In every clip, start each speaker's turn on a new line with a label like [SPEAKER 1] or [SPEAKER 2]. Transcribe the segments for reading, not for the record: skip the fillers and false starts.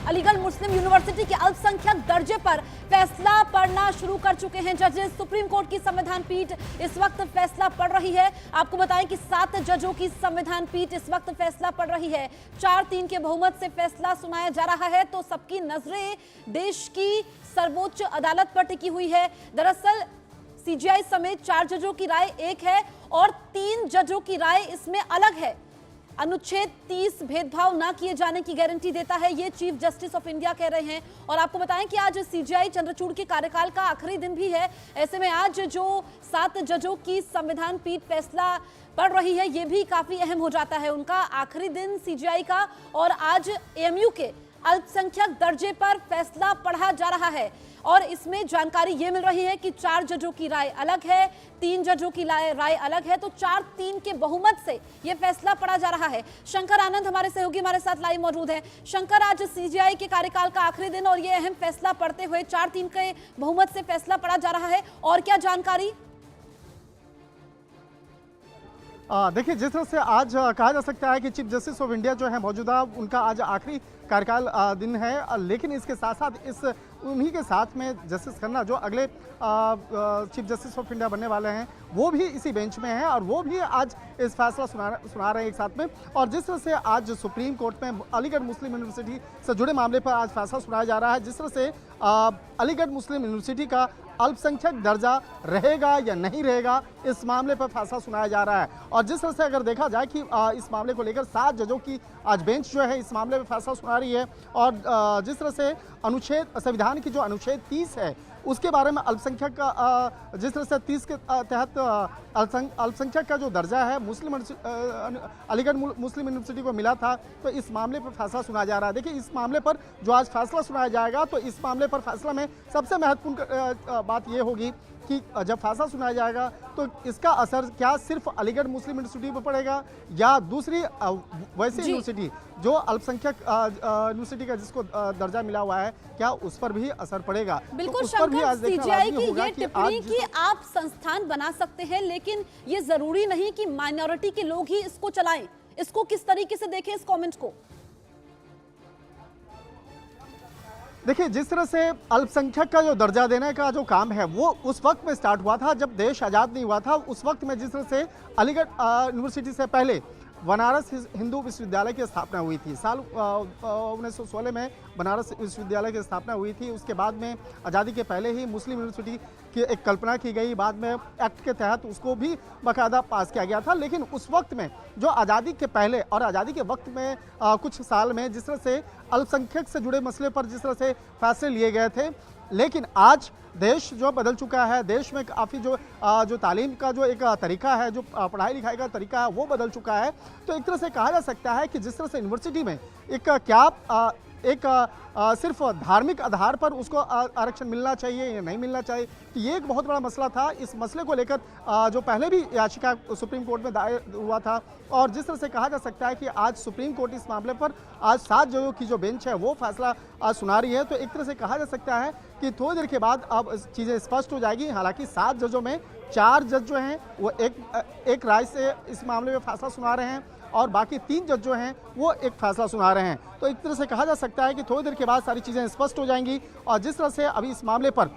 [SPEAKER 1] अलीगढ़ मुस्लिम university के अल्पसंख्यक दर्जे पर फैसला पढ़ना शुरू कर चुके हैं जजेस। सुप्रीम कोर्ट की संविधान पीठ इस वक्त फैसला पढ़ रही है। आपको बताएं कि 7 जजों की संविधान पीठ इस वक्त फैसला पढ़ रही है। 4-3 के बहुमत से फैसला सुनाया जा रहा है, तो सबकी नजरें देश की सर्वोच्च अदालत पर टिकी हुई है। दरअसल सीजेआई समेत 4 जजों की राय एक है और 3 जजों की राय इसमें अलग है। अनुच्छेद 30 भेदभाव ना किए जाने की गारंटी देता है, ये चीफ जस्टिस ऑफ इंडिया कह रहे हैं। और आपको बताएं कि आज सीजेआई चंद्रचूड़ के कार्यकाल का आखिरी दिन भी है। ऐसे में आज जो 7 जजों की संविधान पीठ फैसला पढ़ रही है, ये भी काफी अहम हो जाता है। उनका आखिरी दिन सीजेआई का, और आज एएमयू के अल्पसंख्यक दर्जे पर फैसला पढ़ा जा रहा है। और इसमें जानकारी ये मिल रही है कि 4 जजों की राय अलग है, 3 जजों की राय अलग है, तो 4-3 के बहुमत से ये फैसला पढ़ा जा रहा है। शंकर आनंद हमारे सहयोगी हमारे साथ लाइव मौजूद हैं। शंकर, आज सीजेआई के कार्यकाल का आखिरी दिन और ये अहम फैसला पढ़ते हुए 4-3 के बहुमत से फैसला पढ़ा जा रहा है, और क्या जानकारी?
[SPEAKER 2] देखिए, जिस तरह से आज कहा जा सकता है कि चीफ जस्टिस ऑफ इंडिया जो है मौजूदा, उनका आज आखिरी कार्यकाल दिन है, लेकिन इसके साथ साथ इस उन्हीं के साथ में जस्टिस खन्ना जो अगले चीफ जस्टिस ऑफ इंडिया बनने वाले हैं, वो भी इसी बेंच में हैं और वो भी आज इस फैसला सुना रहे हैं एक साथ में। और जिस तरह से आज सुप्रीम कोर्ट में अलीगढ़ मुस्लिम यूनिवर्सिटी से जुड़े मामले पर आज फैसला सुनाया जा रहा है, जिस तरह से अलीगढ़ मुस्लिम यूनिवर्सिटी का अल्पसंख्यक दर्जा रहेगा या नहीं रहेगा, इस मामले पर फैसला सुनाया जा रहा है। और जिस तरह से अगर देखा जाए कि इस मामले को लेकर 7 जजों की आज बेंच जो है इस मामले में फैसला सुना रही है। और जिस तरह से संविधान की जो अनुच्छेद 30 है उसके बारे में अल्पसंख्यक का, जिस तरह से 30 के तहत अल्पसंख्यक का जो दर्जा है अलीगढ़ मुस्लिम यूनिवर्सिटी को मिला था, तो इस मामले पर फैसला सुनाया जा रहा है। देखिए, इस मामले पर जो आज फैसला सुनाया जाएगा, तो इस मामले पर फैसला में सबसे महत्वपूर्ण बात यह होगी कि जब फैसला सुनाया जाएगा तो इसका असर क्या सिर्फ अलीगढ़ मुस्लिम यूनिवर्सिटी पर पड़ेगा या दूसरी वैसे यूनिवर्सिटी जो अल्पसंख्यक यूनिवर्सिटी का जिसको दर्जा मिला हुआ है, क्या उस पर भी असर पड़ेगा?
[SPEAKER 1] बिल्कुल
[SPEAKER 2] तो उस पर भी आज
[SPEAKER 1] सीजेआई की ये टिप्पणी कि आप संस्थान बना सकते हैं, लेकिन ये जरूरी नहीं कि माइनॉरिटी के लोग ही इसको चलाएं। इसको किस तरीके से देखें, इस कमेंट को?
[SPEAKER 2] देखिए, जिस तरह से अल्पसंख्यक का जो दर्जा देने का जो काम है वो उस वक्त में स्टार्ट हुआ था जब देश आज़ाद नहीं हुआ था। उस वक्त में जिस तरह से अलीगढ़ यूनिवर्सिटी से पहले बनारस हिंदू विश्वविद्यालय की स्थापना हुई थी, साल 1916 में बनारस विश्वविद्यालय की स्थापना हुई थी। उसके बाद में आज़ादी के पहले ही मुस्लिम यूनिवर्सिटी की एक कल्पना की गई, बाद में एक्ट के तहत उसको भी बाकायदा पास किया गया था। लेकिन उस वक्त में जो आज़ादी के पहले और आज़ादी के वक्त में कुछ साल में जिस तरह से अल्पसंख्यक से जुड़े मसले पर जिस तरह से फैसले लिए गए थे, लेकिन आज देश जो बदल चुका है, देश में काफ़ी जो तालीम का जो एक तरीका है, जो पढ़ाई लिखाई का तरीका है, वो बदल चुका है। तो एक तरह से कहा जा सकता है कि जिस तरह से यूनिवर्सिटी में सिर्फ धार्मिक आधार पर उसको आरक्षण मिलना चाहिए या नहीं मिलना चाहिए, तो ये एक बहुत बड़ा मसला था। इस मसले को लेकर जो पहले भी याचिका सुप्रीम कोर्ट में दायर हुआ था, और जिस तरह से कहा जा सकता है कि आज सुप्रीम कोर्ट इस मामले पर आज 7 जजों की जो बेंच है वो फैसला आज सुना रही है, तो एक तरह से कहा जा सकता है कि थोड़ी देर के बाद अब चीज़ें स्पष्ट हो जाएगी। हालांकि 7 जजों में 4 जज जो हैं वो एक राय से इस मामले में फैसला सुना रहे हैं और बाकी 3 जज जो हैं वो एक फैसला सुना रहे हैं। तो एक तरह से कहा जा सकता है कि थोड़ी देर के बाद सारी चीज़ें स्पष्ट हो जाएंगी। और जिस तरह से अभी इस मामले पर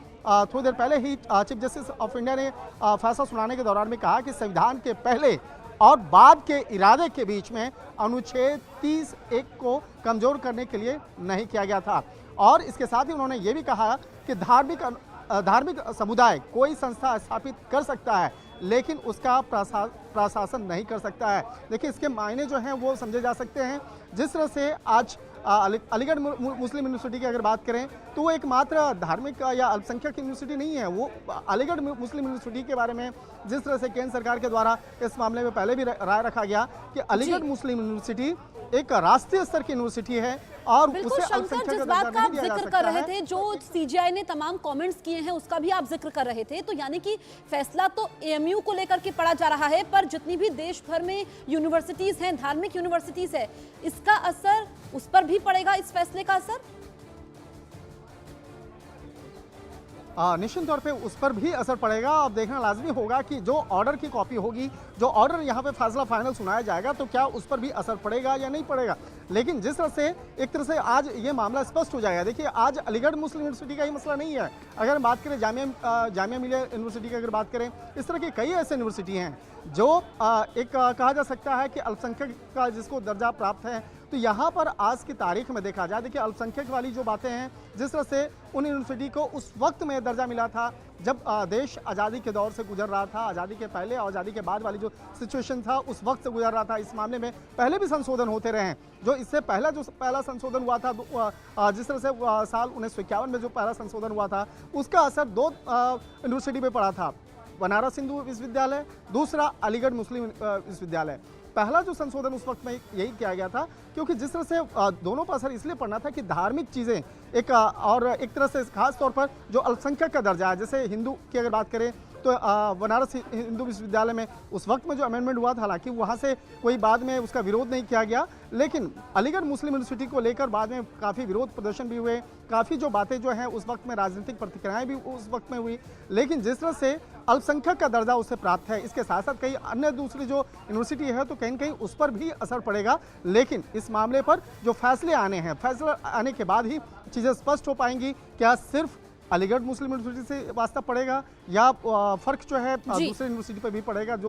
[SPEAKER 2] थोड़ी देर पहले ही चीफ जस्टिस ऑफ इंडिया ने फैसला सुनाने के दौरान में कहा कि संविधान के पहले और बाद के इरादे के बीच में अनुच्छेद 30(1) को कमजोर करने के लिए नहीं किया गया था। और इसके साथ ही उन्होंने ये भी कहा कि धार्मिक समुदाय कोई संस्था स्थापित कर सकता है, लेकिन उसका प्रशासन नहीं कर सकता है। देखिए, इसके मायने जो हैं वो समझे जा सकते हैं। जिस तरह से आज अलीगढ़ मुस्लिम यूनिवर्सिटी की अगर बात करें तो वो एकमात्र धार्मिक या अल्पसंख्यक यूनिवर्सिटी नहीं है। वो अलीगढ़ मुस्लिम यूनिवर्सिटी के बारे में जिस तरह से केंद्र सरकार के द्वारा इस मामले में पहले भी राय रखा गया कि अलीगढ़ मुस्लिम यूनिवर्सिटी एक राष्ट्रीय स्तर की यूनिवर्सिटी है और उसे
[SPEAKER 1] शंकर, जिस बात का आप जिक्र कर रहे थे, जो सीजेआई ने तमाम कमेंट्स किए हैं उसका भी आप जिक्र कर रहे थे, तो यानी कि फैसला तो एएमयू को लेकर के पढ़ा जा रहा है, पर जितनी भी देश भर में यूनिवर्सिटीज हैं, धार्मिक यूनिवर्सिटीज है, इसका असर उस पर भी पड़ेगा, इस फैसले का असर?
[SPEAKER 2] निश्चित तौर पे उस पर भी असर पड़ेगा। अब देखना लाजमी होगा कि जो ऑर्डर की कॉपी होगी, जो ऑर्डर यहाँ पे फैसला फाइनल सुनाया जाएगा, तो क्या उस पर भी असर पड़ेगा या नहीं पड़ेगा। लेकिन जिस तरह से एक तरह से आज ये मामला स्पष्ट हो जाएगा। देखिए, आज अलीगढ़ मुस्लिम यूनिवर्सिटी का ही मसला नहीं है। अगर हम बात करें जामिया मिलिया यूनिवर्सिटी की अगर बात करें, इस तरह की कई ऐसे यूनिवर्सिटी हैं जो एक कहा जा सकता है कि अल्पसंख्यक का जिसको दर्जा प्राप्त है। तो यहाँ पर आज की तारीख में देखा जाए, देखिए अल्पसंख्यक वाली जो बातें हैं, जिस तरह से उन यूनिवर्सिटी को उस वक्त में दर्जा मिला था जब देश आज़ादी के दौर से गुजर रहा था, आज़ादी के पहले और आज़ादी के बाद वाली जो सिचुएशन था उस वक्त से गुजर रहा था। इस मामले में पहले भी संशोधन होते रहे हैं। जो इससे पहला जो पहला संशोधन हुआ था, जिस तरह से साल 1951 में जो पहला संशोधन हुआ था, उसका असर दो यूनिवर्सिटी पे पड़ा था, बनारस हिंदू विश्वविद्यालय, दूसरा अलीगढ़ मुस्लिम विश्वविद्यालय। पहला जो संशोधन उस वक्त में यही किया गया था, क्योंकि जिस तरह से दोनों पर असर इसलिए पड़ना था कि धार्मिक चीज़ें एक और एक तरह से खास तौर पर जो अल्पसंख्यक का दर्जा है, जैसे हिंदू की अगर बात करें तो बनारस हिंदू विश्वविद्यालय में उस वक्त में जो अमेंडमेंट हुआ था, हालांकि वहाँ से कोई बाद में उसका विरोध नहीं किया गया, लेकिन अलीगढ़ मुस्लिम यूनिवर्सिटी को लेकर बाद में काफ़ी विरोध प्रदर्शन भी हुए, काफ़ी जो बातें जो हैं उस वक्त में राजनीतिक प्रतिक्रियाएं भी उस वक्त में हुई। लेकिन जिस तरह से अल्पसंख्यक का दर्जा उसे प्राप्त है, इसके साथ साथ कई अन्य दूसरी जो यूनिवर्सिटी है, तो कहीं न कहीं उस पर भी असर पड़ेगा। लेकिन इस मामले पर जो फैसले आने हैं, फैसला आने के बाद ही चीज़ें स्पष्ट हो पाएंगी। क्या सिर्फ अलीगढ़ मुस्लिम यूनिवर्सिटी से वास्ता पड़ेगा या फर्क जो है दूसरे यूनिवर्सिटी पर भी पड़ेगा। जो